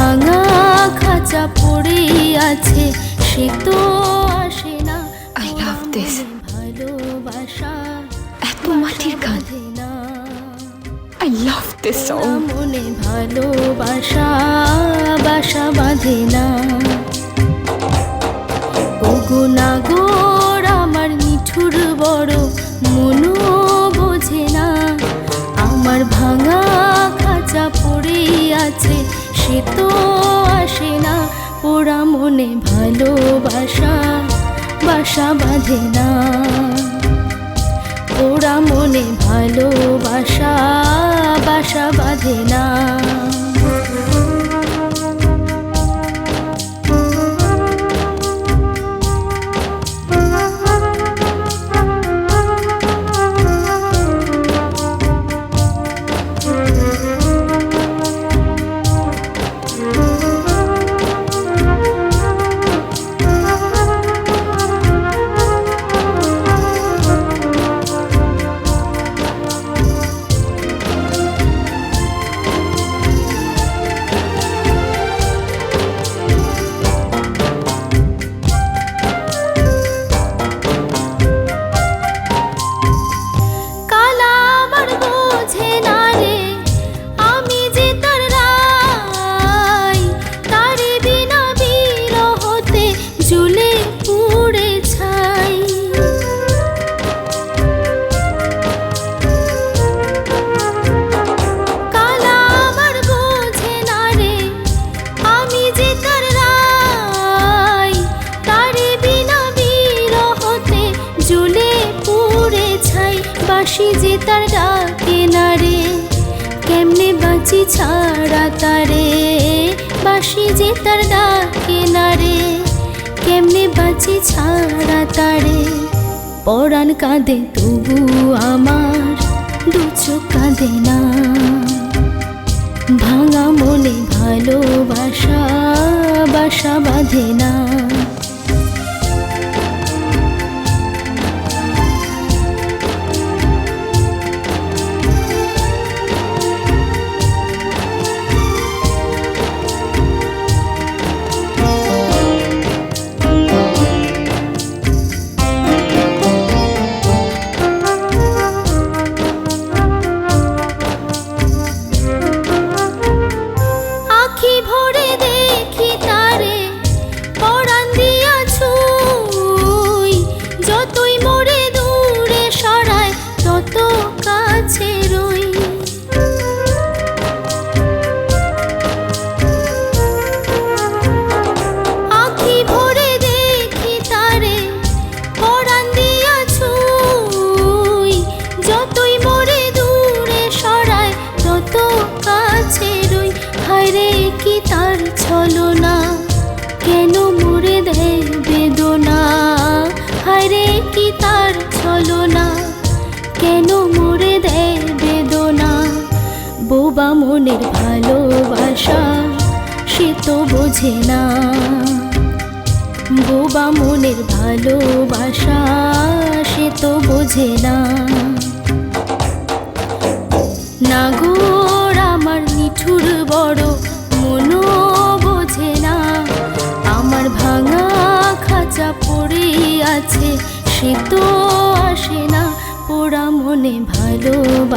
ভাঙা খাঁচা পড়ে আছে, সে তো আসে না। I love this. ভালোবাসা এত মাটির গান। I love this song. মনে ভালোবাসা বাসা বাঁধে না। ওগো নাগর আমার নিঠুর বড়, মনও বোঝে না। আমার ভাঙা খাঁচা পড়ে আছে, সে তো আসে না। পোড়া মনে ভালোবাসা বাসা বাঁধে না। পোড়া মনে ভালোবাসা বাসা বাঁধে না। বাঁশি যে তার ডাকে না রে, কেমনে বাঁচি ছাড়া তারে। বাঁশি যে তার ডাকে না রে, কেমনে বাঁচি ছাড়া তারে। পরাণ কাঁদে তবু আমার দু চোখ কাঁদে না। ভাঙা মনে ভালোবাসা বাসা বাঁধে না। কি তার ছলনা, কেন মোরে দেয় বেদনা। হায়রে কি তার ছলনা, কেন মোরে দেয় বেদনা। বোবা মনের ভালোবাসা সে তো বোঝে না। বোবা মনের ভালোবাসা সে তো বোঝে না। নাগর আমার নিঠুর বড়, মনও বোঝে না। আমার ভাঙা খাঁচা পড়ে আছে, সে তো আসে না। পোড়া মনে ভালোবাসা